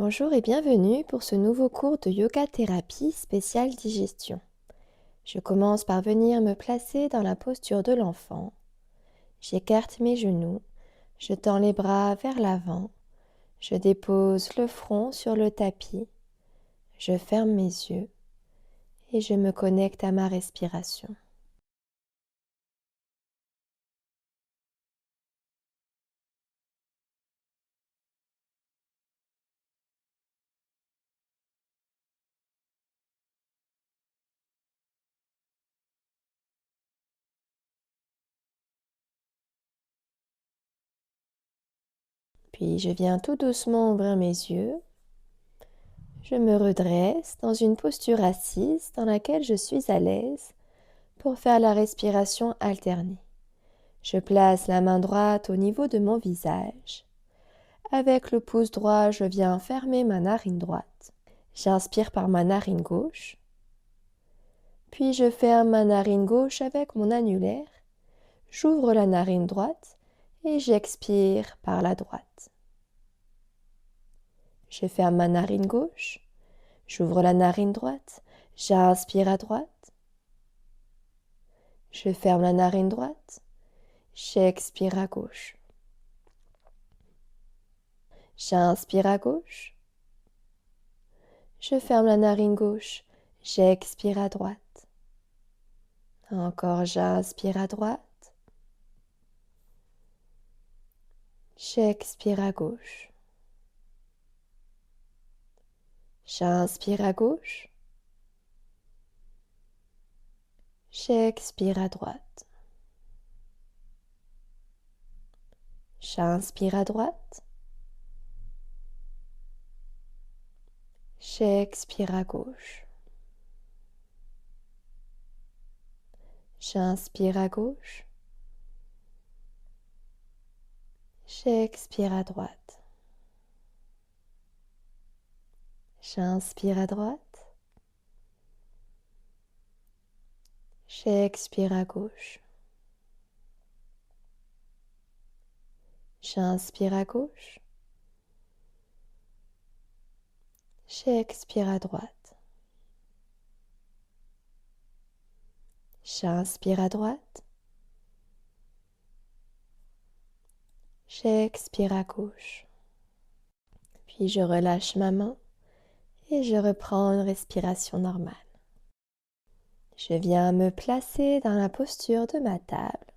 Bonjour et bienvenue pour ce nouveau cours de yoga thérapie spéciale digestion. Je commence par venir me placer dans la posture de l'enfant. J'écarte mes genoux, je tends les bras vers l'avant, je dépose le front sur le tapis, je ferme mes yeux et je me connecte à ma respiration. Puis je viens tout doucement ouvrir mes yeux. Je me redresse dans une posture assise dans laquelle je suis à l'aise pour faire la respiration alternée. Je place la main droite au niveau de mon visage. Avec le pouce droit, je viens fermer ma narine droite. J'inspire par ma narine gauche. Puis je ferme ma narine gauche avec mon annulaire. J'ouvre la narine droite et j'expire par la droite. Je ferme ma narine gauche. J'ouvre la narine droite. J'inspire à droite. Je ferme la narine droite. J'expire à gauche. J'inspire à gauche. Je ferme la narine gauche. J'expire à droite. Encore, j'inspire à droite. J'expire à gauche. J'inspire à gauche. J'expire à droite. J'inspire à droite. J'expire à gauche. J'inspire à gauche. J'expire à droite. J'inspire à droite. J'expire à gauche. J'inspire à gauche. J'expire à droite. J'inspire à droite. J'expire à gauche. Puis je relâche ma main et je reprends une respiration normale. Je viens me placer dans la posture de ma table.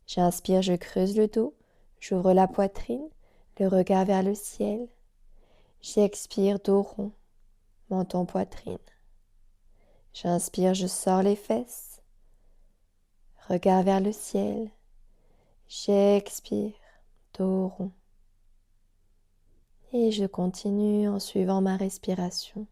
J'inspire, je creuse le dos, j'ouvre la poitrine, le regard vers le ciel. J'expire, dos rond, menton poitrine. J'inspire, je sors les fesses, regard vers le ciel. J'expire, dos rond. Et je continue en suivant ma respiration.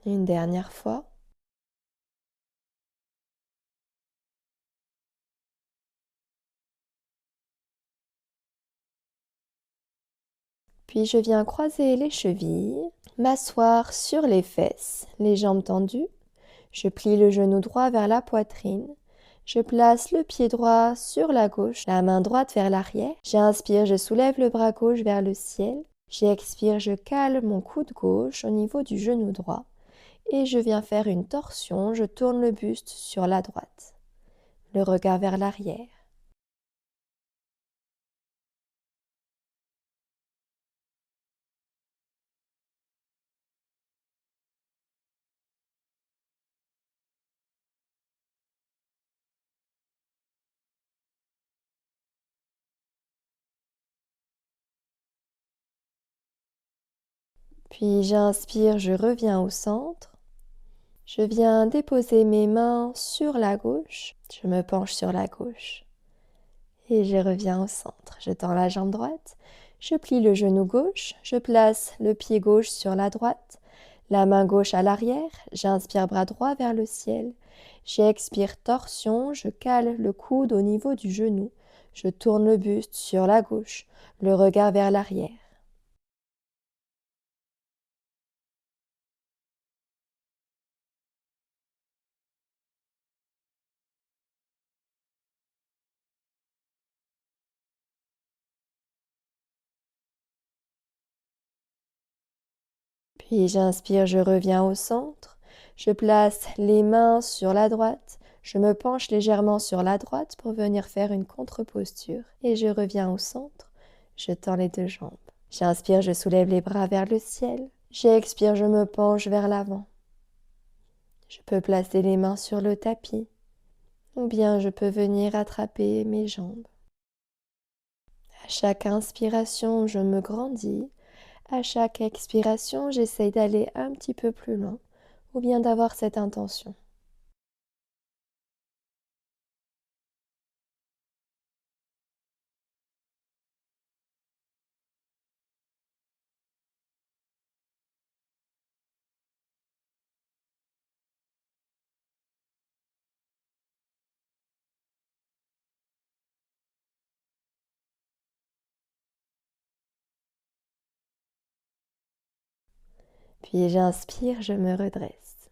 Une dernière fois. Puis je viens croiser les chevilles, m'asseoir sur les fesses, les jambes tendues. Je plie le genou droit vers la poitrine. Je place le pied droit sur la gauche, la main droite vers l'arrière. J'inspire, je soulève le bras gauche vers le ciel. J'expire, je cale mon coude gauche au niveau du genou droit. Et je viens faire une torsion, je tourne le buste sur la droite. Le regard vers l'arrière. Puis j'inspire, je reviens au centre. Je viens déposer mes mains sur la gauche. Je me penche sur la gauche. Et je reviens au centre. Je tends la jambe droite. Je plie le genou gauche. Je place le pied gauche sur la droite. La main gauche à l'arrière. J'inspire bras droit vers le ciel. J'expire torsion. Je cale le coude au niveau du genou. Je tourne le buste sur la gauche. Le regard vers l'arrière. Puis j'inspire, je reviens au centre. Je place les mains sur la droite. Je me penche légèrement sur la droite pour venir faire une contre-posture. Et je reviens au centre. Je tends les deux jambes. J'inspire, je soulève les bras vers le ciel. J'expire, je me penche vers l'avant. Je peux placer les mains sur le tapis. Ou bien je peux venir attraper mes jambes. À chaque inspiration, je me grandis. À chaque expiration, j'essaye d'aller un petit peu plus loin ou bien d'avoir cette intention. Puis j'inspire, je me redresse.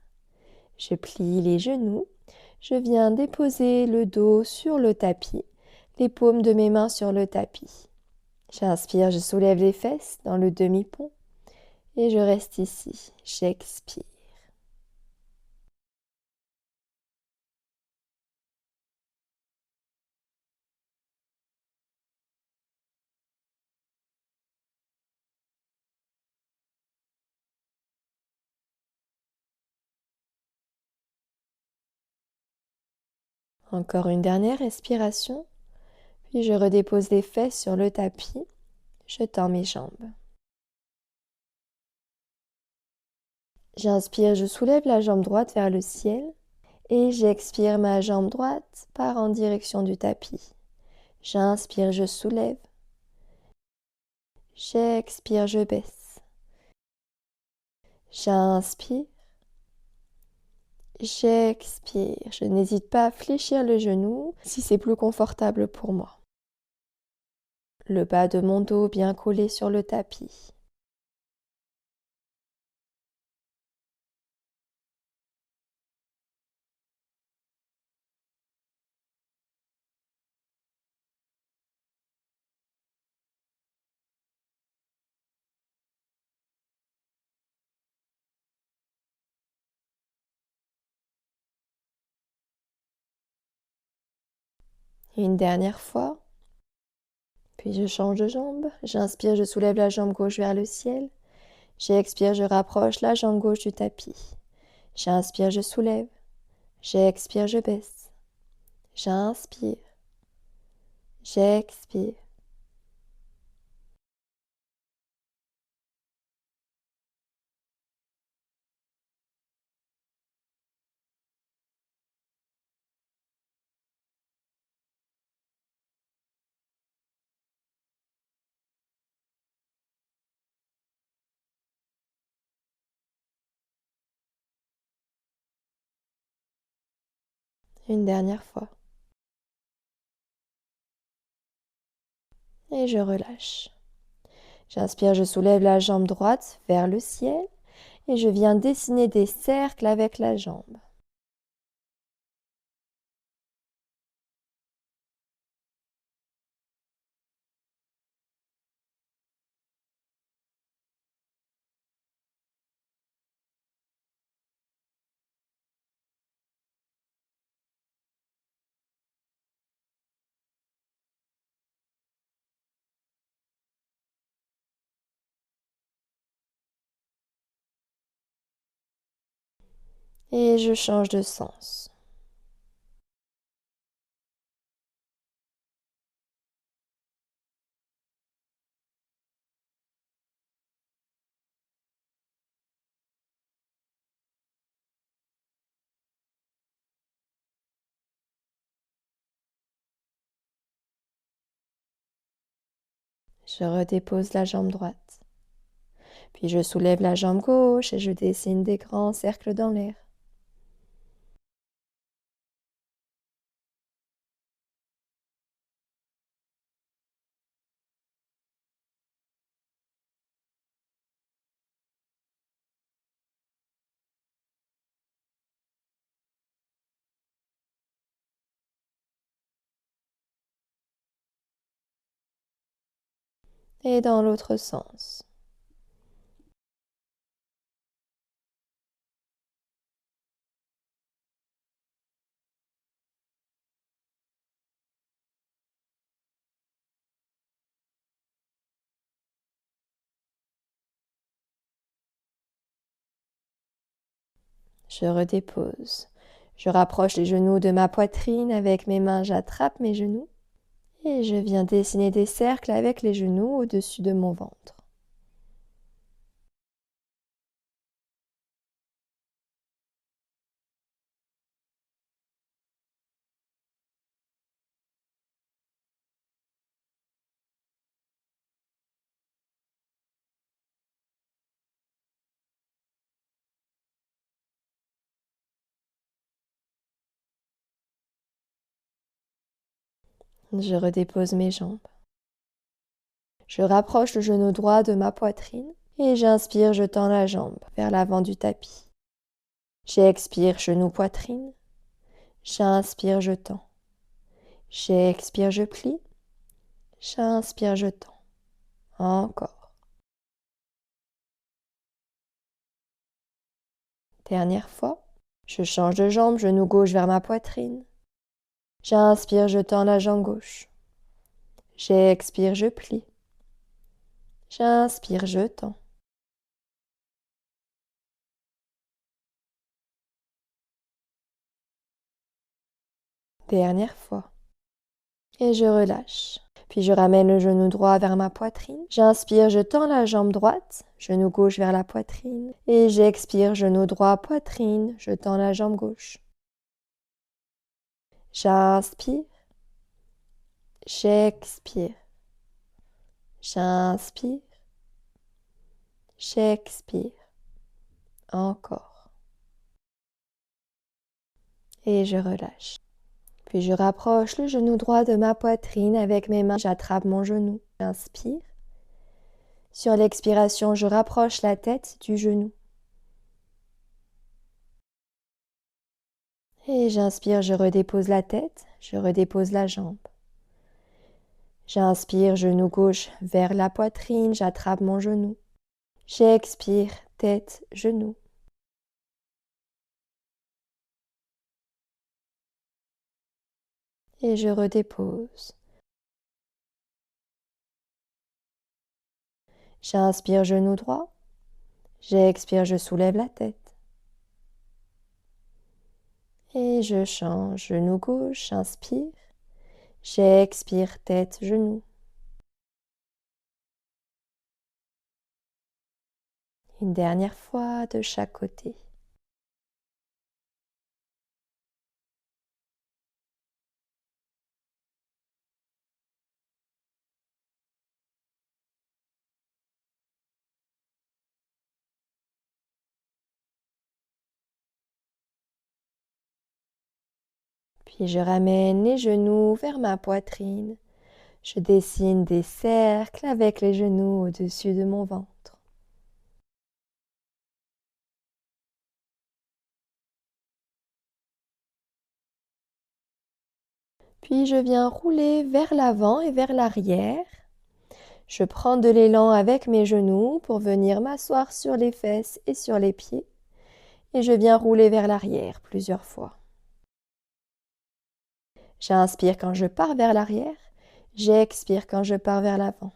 Je plie les genoux. Je viens déposer le dos sur le tapis, les paumes de mes mains sur le tapis. J'inspire, je soulève les fesses dans le demi-pont et je reste ici. J'expire. Encore une dernière respiration, puis je redépose les fesses sur le tapis. Je tends mes jambes. J'inspire, je soulève la jambe droite vers le ciel et j'expire, ma jambe droite part en direction du tapis. J'inspire, je soulève. J'expire, je baisse. J'inspire. J'expire. Je n'hésite pas à fléchir le genou si c'est plus confortable pour moi. Le bas de mon dos bien collé sur le tapis. Une dernière fois. Puis je change de jambe. J'inspire, je soulève la jambe gauche vers le ciel. J'expire, je rapproche la jambe gauche du tapis. J'inspire, je soulève. J'expire, je baisse. J'inspire. J'expire. Une dernière fois. Et je relâche. J'inspire, je soulève la jambe droite vers le ciel et je viens dessiner des cercles avec la jambe. Et je change de sens. Je redépose la jambe droite. Puis je soulève la jambe gauche et je dessine des grands cercles dans l'air. Et dans l'autre sens. Je redépose. Je rapproche les genoux de ma poitrine. Avec mes mains, j'attrape mes genoux. Et je viens dessiner des cercles avec les genoux au-dessus de mon ventre. Je redépose mes jambes. Je rapproche le genou droit de ma poitrine et j'inspire, je tends la jambe vers l'avant du tapis. J'expire, genou poitrine. J'inspire, je tends. J'expire, je plie. J'inspire, je tends. Encore. Dernière fois. Je change de jambe, genou gauche vers ma poitrine. J'inspire, je tends la jambe gauche. J'expire, je plie. J'inspire, je tends. Dernière fois. Et je relâche. Puis je ramène le genou droit vers ma poitrine. J'inspire, je tends la jambe droite, genou gauche vers la poitrine. Et j'expire, genou droit, poitrine, je tends la jambe gauche. J'inspire. J'expire. J'inspire. J'expire. Encore. Et je relâche. Puis je rapproche le genou droit de ma poitrine avec mes mains. J'attrape mon genou. J'inspire. Sur l'expiration, je rapproche la tête du genou. Et j'inspire, je redépose la tête, je redépose la jambe. J'inspire, genou gauche vers la poitrine, j'attrape mon genou. J'expire, tête, genou. Et je redépose. J'inspire, genou droit. J'expire, je soulève la tête. Et je change, genou gauche, j'inspire. J'expire, tête, genou. Une dernière fois de chaque côté. Puis je ramène les genoux vers ma poitrine. Je dessine des cercles avec les genoux au-dessus de mon ventre. Puis je viens rouler vers l'avant et vers l'arrière. Je prends de l'élan avec mes genoux pour venir m'asseoir sur les fesses et sur les pieds. Et je viens rouler vers l'arrière plusieurs fois. J'inspire quand je pars vers l'arrière. J'expire quand je pars vers l'avant.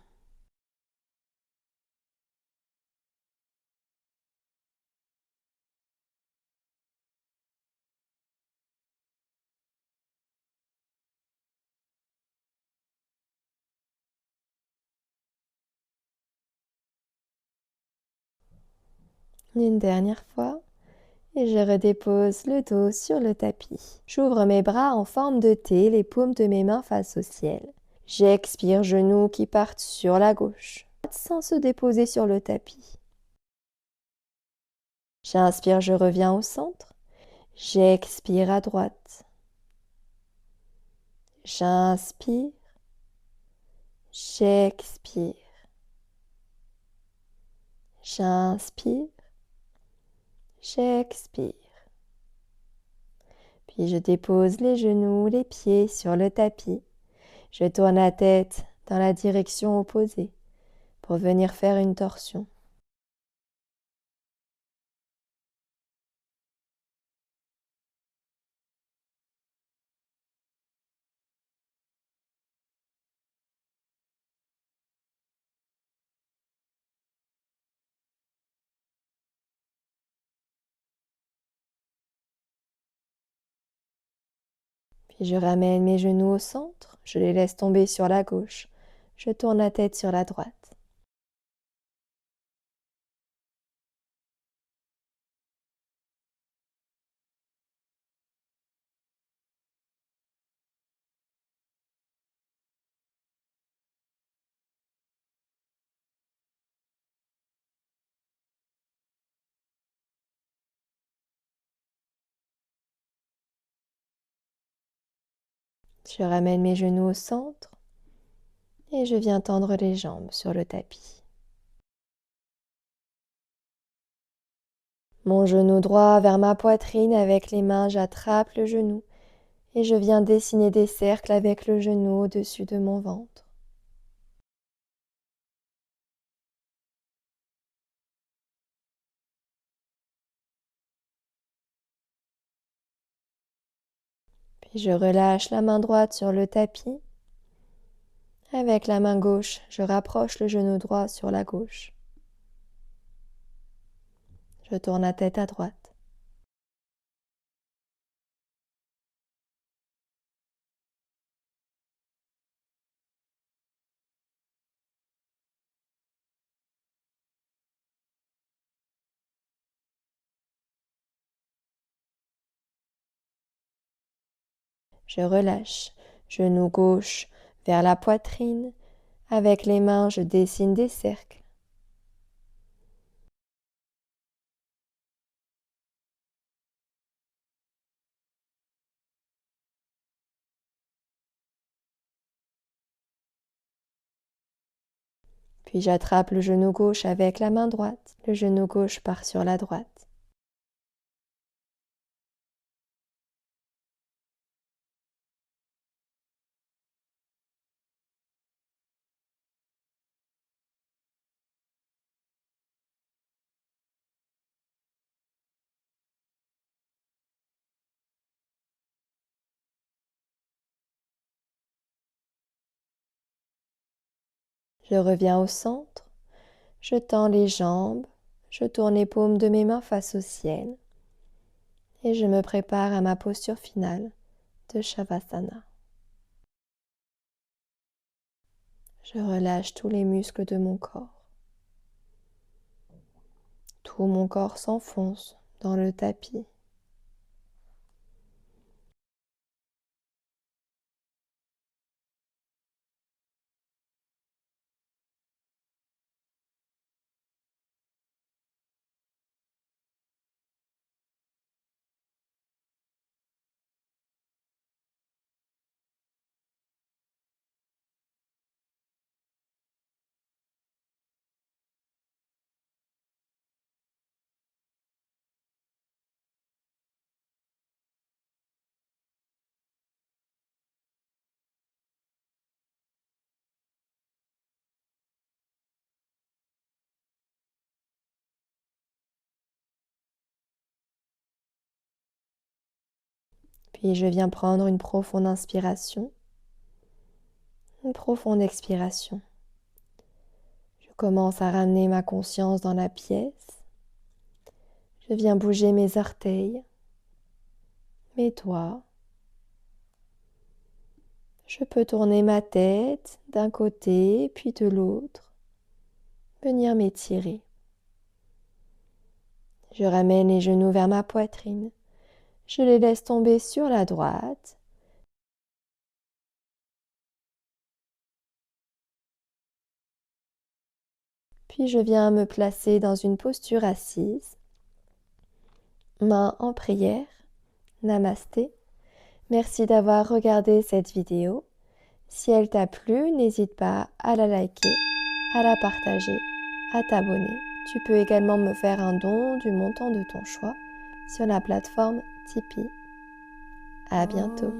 Une dernière fois. Et je redépose le dos sur le tapis. J'ouvre mes bras en forme de T, les paumes de mes mains face au ciel. J'expire, genoux qui partent sur la gauche, sans se déposer sur le tapis. J'inspire, je reviens au centre. J'expire à droite. J'inspire. J'expire. J'inspire. J'expire. Puis je dépose les genoux, les pieds sur le tapis. Je tourne la tête dans la direction opposée pour venir faire une torsion. Puis je ramène mes genoux au centre, je les laisse tomber sur la gauche. Je tourne la tête sur la droite. Je ramène mes genoux au centre et je viens tendre les jambes sur le tapis. Mon genou droit vers ma poitrine, avec les mains, j'attrape le genou et je viens dessiner des cercles avec le genou au-dessus de mon ventre. Puis je relâche la main droite sur le tapis. Avec la main gauche, je rapproche le genou droit sur la gauche. Je tourne la tête à droite. Je relâche, genou gauche vers la poitrine. Avec les mains, je dessine des cercles. Puis j'attrape le genou gauche avec la main droite. Le genou gauche part sur la droite. Je reviens au centre. Je tends les jambes. Je tourne les paumes de mes mains face au ciel. Et je me prépare à ma posture finale de Shavasana. Je relâche tous les muscles de mon corps. Tout mon corps s'enfonce dans le tapis. Puis je viens prendre une profonde inspiration, une profonde expiration. Je commence à ramener ma conscience dans la pièce. Je viens bouger mes orteils, mes doigts. Je peux tourner ma tête d'un côté puis de l'autre, venir m'étirer. Je ramène les genoux vers ma poitrine. Je les laisse tomber sur la droite. Puis je viens me placer dans une posture assise, mains en prière. Namasté. Merci d'avoir regardé cette vidéo. Si elle t'a plu, n'hésite pas à la liker, à la partager, à t'abonner. Tu peux également me faire un don du montant de ton choix sur la plateforme Tipeee. À bientôt.